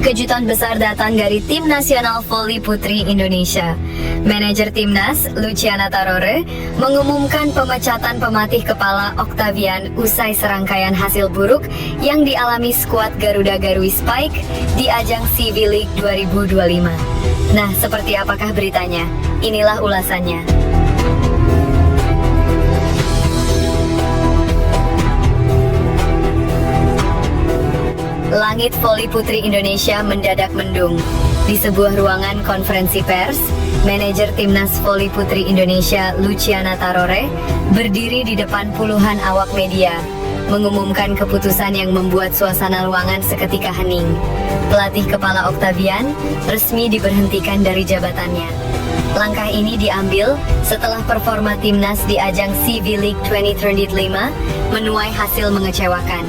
kejutan besar datang dari Tim Nasional Voli Putri Indonesia. Manajer Timnas, Luciana Tarore, mengumumkan pemecatan pematih kepala Octavian usai serangkaian hasil buruk yang dialami skuad Garuda Garui Spike di ajang CV League 2025. Nah, seperti apakah beritanya? Inilah ulasannya. Langit voli putri Indonesia mendadak mendung. Di sebuah ruangan konferensi pers, manajer Timnas Voli Putri Indonesia Luciana Tarore berdiri di depan puluhan awak media, mengumumkan keputusan yang membuat suasana ruangan seketika hening. Pelatih kepala Octavian resmi diberhentikan dari jabatannya. Langkah ini diambil setelah performa Timnas di ajang CV League 2025 menuai hasil mengecewakan.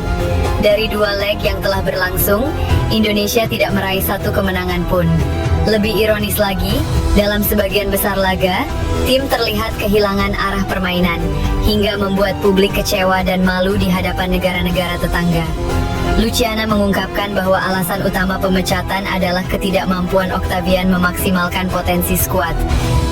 Dari 2 leg yang telah berlangsung, Indonesia tidak meraih 1 kemenangan pun. Lebih ironis lagi, dalam sebagian besar laga, tim terlihat kehilangan arah permainan, hingga membuat publik kecewa dan malu di hadapan negara-negara tetangga. Luciana mengungkapkan bahwa alasan utama pemecatan adalah ketidakmampuan Octavian memaksimalkan potensi skuad.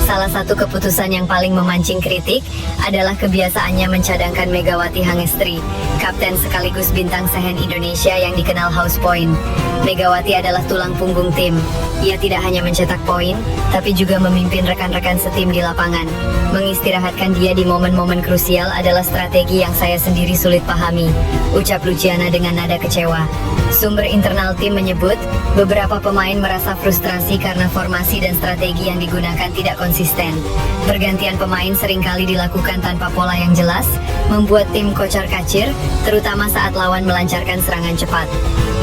Salah satu keputusan yang paling memancing kritik adalah kebiasaannya mencadangkan Megawati Hangestri, kapten sekaligus bintang sehen Indonesia yang dikenal house point. Megawati adalah tulang punggung tim. Ia tidak hanya mencetak poin, tapi juga memimpin rekan-rekan setim di lapangan. Mengistirahatkan dia di momen-momen krusial adalah strategi yang saya sendiri sulit pahami, ucap Luciana dengan nada kecewa. Sumber internal tim menyebut, beberapa pemain merasa frustrasi karena formasi dan strategi yang digunakan tidak konsisten. Pergantian pemain seringkali dilakukan tanpa pola yang jelas, membuat tim kocar-kacir, terutama saat lawan melancarkan serangan cepat.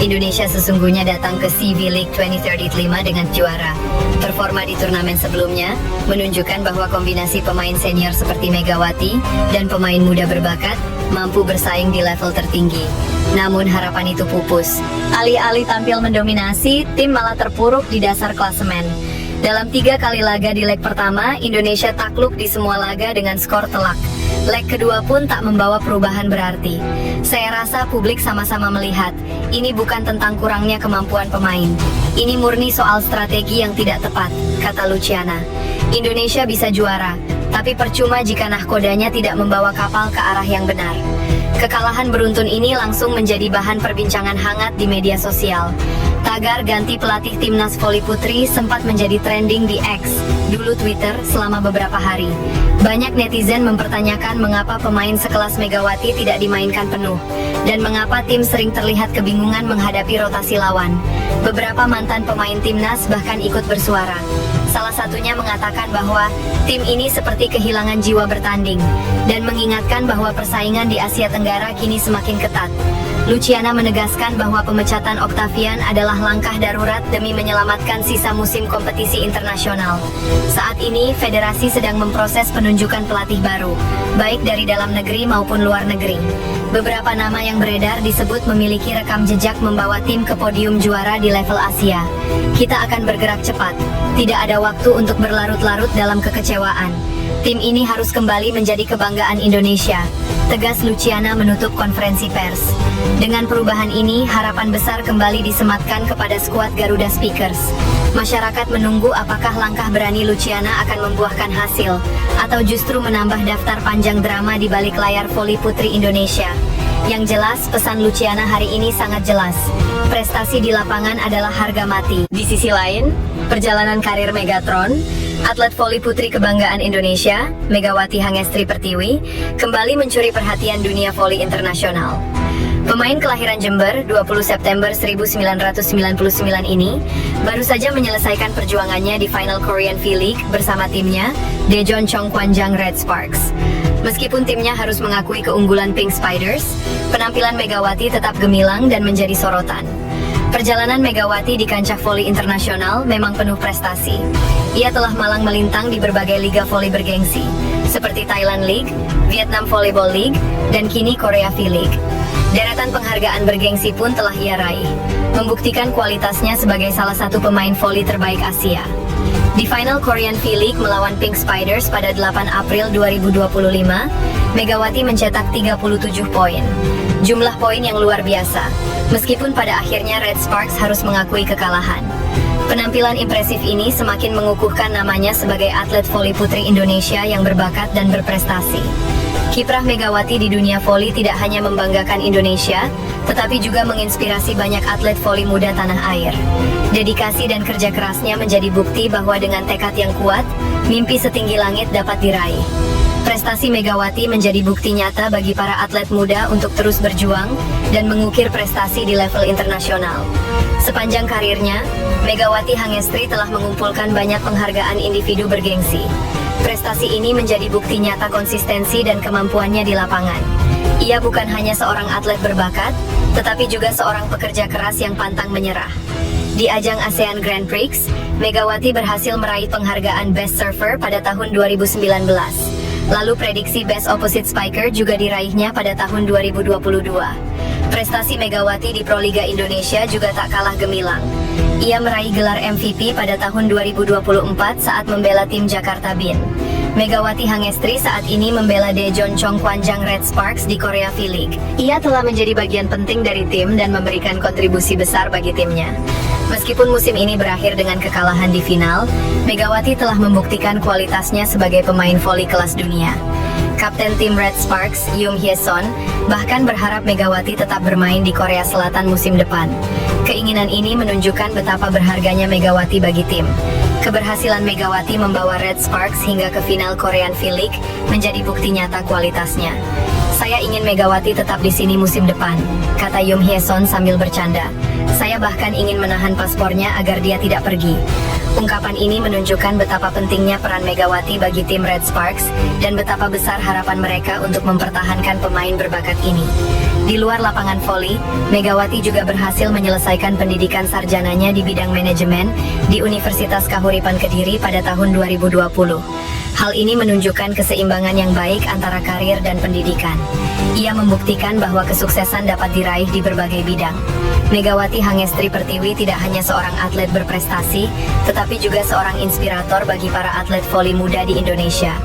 Indonesia sesungguhnya datang ke CV League 2035 dengan juara. Performa di turnamen sebelumnya menunjukkan bahwa kombinasi pemain senior seperti Megawati dan pemain muda berbakat mampu bersaing di level tertinggi. Namun harapan itu pupus. Alih-alih tampil mendominasi, tim malah terpuruk di dasar klasemen. Dalam 3 kali laga di leg pertama, Indonesia takluk di semua laga dengan skor telak. Leg kedua pun tak membawa perubahan berarti. Saya rasa publik sama-sama melihat, ini bukan tentang kurangnya kemampuan pemain. Ini murni soal strategi yang tidak tepat, kata Luciana. Indonesia bisa juara, tapi percuma jika nahkodanya tidak membawa kapal ke arah yang benar. Kekalahan beruntun ini langsung menjadi bahan perbincangan hangat di media sosial. Tagar ganti pelatih Timnas Voli Putri sempat menjadi trending di X, dulu Twitter, selama beberapa hari. Banyak netizen mempertanyakan mengapa pemain sekelas Megawati tidak dimainkan penuh, dan mengapa tim sering terlihat kebingungan menghadapi rotasi lawan. Beberapa mantan pemain Timnas bahkan ikut bersuara. Salah satunya mengatakan bahwa tim ini seperti kehilangan jiwa bertanding, dan mengingatkan bahwa persaingan di Asia Tenggara kini semakin ketat. Luciana menegaskan bahwa pemecatan Octavian adalah langkah darurat demi menyelamatkan sisa musim kompetisi internasional. Saat ini, federasi sedang memproses penunjukan pelatih baru, baik dari dalam negeri maupun luar negeri. Beberapa nama yang beredar disebut memiliki rekam jejak membawa tim ke podium juara di level Asia. Kita akan bergerak cepat, tidak ada waktu untuk berlarut-larut dalam kekecewaan. Tim ini harus kembali menjadi kebanggaan Indonesia, tegas Luciana menutup konferensi pers. Dengan perubahan ini, harapan besar kembali disematkan kepada skuad Garuda Speakers. Masyarakat menunggu apakah langkah berani Luciana akan membuahkan hasil, atau justru menambah daftar panjang drama di balik layar voli putri Indonesia. Yang jelas, pesan Luciana hari ini sangat jelas. Prestasi di lapangan adalah harga mati. Di sisi lain, perjalanan karir Megatron, atlet voli putri kebanggaan Indonesia, Megawati Hangestri Pertiwi, kembali mencuri perhatian dunia voli internasional. Pemain kelahiran Jember, 20 September 1999 ini, baru saja menyelesaikan perjuangannya di final Korean V-League bersama timnya, Daejeon Chongkwanjang Red Sparks. Meskipun timnya harus mengakui keunggulan Pink Spiders, penampilan Megawati tetap gemilang dan menjadi sorotan. Perjalanan Megawati di kancah voli internasional memang penuh prestasi. Ia telah malang melintang di berbagai liga voli bergengsi, seperti Thailand League, Vietnam Volleyball League, dan kini Korea V-League. Deretan penghargaan bergengsi pun telah ia raih, membuktikan kualitasnya sebagai salah satu pemain voli terbaik Asia. Di final Korean V-League melawan Pink Spiders pada 8 April 2025, Megawati mencetak 37 poin. Jumlah poin yang luar biasa, meskipun pada akhirnya Red Sparks harus mengakui kekalahan. Penampilan impresif ini semakin mengukuhkan namanya sebagai atlet voli putri Indonesia yang berbakat dan berprestasi. Kiprah Megawati di dunia voli tidak hanya membanggakan Indonesia, tetapi juga menginspirasi banyak atlet voli muda tanah air. Dedikasi dan kerja kerasnya menjadi bukti bahwa dengan tekad yang kuat, mimpi setinggi langit dapat diraih. Prestasi Megawati menjadi bukti nyata bagi para atlet muda untuk terus berjuang dan mengukir prestasi di level internasional. Sepanjang karirnya, Megawati Hangestri telah mengumpulkan banyak penghargaan individu bergengsi. Prestasi ini menjadi bukti nyata konsistensi dan kemampuannya di lapangan. Ia bukan hanya seorang atlet berbakat, tetapi juga seorang pekerja keras yang pantang menyerah. Di ajang ASEAN Grand Prix, Megawati berhasil meraih penghargaan Best Surfer pada tahun 2019. Lalu prediksi Best Opposite Spiker juga diraihnya pada tahun 2022. Prestasi Megawati di Proliga Indonesia juga tak kalah gemilang. Ia meraih gelar MVP pada tahun 2024 saat membela tim Jakarta Bin. Megawati Hangestri saat ini membela Daejeon Chongkwanjang Red Sparks di Korea V-League. Ia telah menjadi bagian penting dari tim dan memberikan kontribusi besar bagi timnya. Meskipun musim ini berakhir dengan kekalahan di final, Megawati telah membuktikan kualitasnya sebagai pemain voli kelas dunia. Kapten tim Red Sparks, Yoon Hye-son, bahkan berharap Megawati tetap bermain di Korea Selatan musim depan. Keinginan ini menunjukkan betapa berharganya Megawati bagi tim. Keberhasilan Megawati membawa Red Sparks hingga ke final Korean V-League menjadi bukti nyata kualitasnya. Saya ingin Megawati tetap di sini musim depan, kata Yoon Hye-son sambil bercanda. Saya bahkan ingin menahan paspornya agar dia tidak pergi. Ungkapan ini menunjukkan betapa pentingnya peran Megawati bagi tim Red Sparks dan betapa besar harapan mereka untuk mempertahankan pemain berbakat ini. Di luar lapangan voli, Megawati juga berhasil menyelesaikan pendidikan sarjananya di bidang manajemen di Universitas Kahuripan Kediri pada tahun 2020. Hal ini menunjukkan keseimbangan yang baik antara karir dan pendidikan. Ia membuktikan bahwa kesuksesan dapat diraih di berbagai bidang. Megawati Hangestri Pertiwi tidak hanya seorang atlet berprestasi, tetapi juga seorang inspirator bagi para atlet voli muda di Indonesia.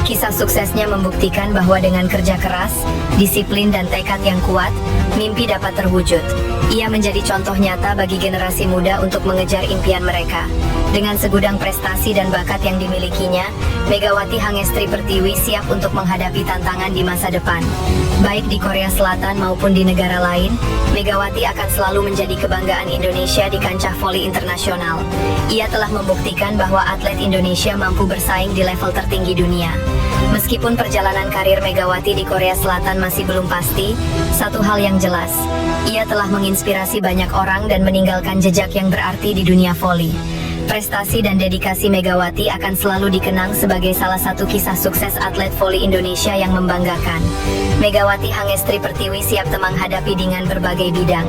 Kisah suksesnya membuktikan bahwa dengan kerja keras, disiplin dan tekad yang kuat, mimpi dapat terwujud. Ia menjadi contoh nyata bagi generasi muda untuk mengejar impian mereka. Dengan segudang prestasi dan bakat yang dimilikinya, Megawati Hangestri Pertiwi siap untuk menghadapi tantangan di masa depan. Baik di Korea Selatan maupun di negara lain, Megawati akan selalu menjadi kebanggaan Indonesia di kancah voli internasional. Ia telah membuktikan bahwa atlet Indonesia mampu bersaing di level tertinggi dunia. Meskipun perjalanan karir Megawati di Korea Selatan masih belum pasti, satu hal yang jelas, ia telah menginspirasi banyak orang dan meninggalkan jejak yang berarti di dunia voli. Prestasi dan dedikasi Megawati akan selalu dikenang sebagai salah satu kisah sukses atlet voli Indonesia yang membanggakan. Megawati Hangestri Pertiwi siap menghadapi dengan berbagai bidang.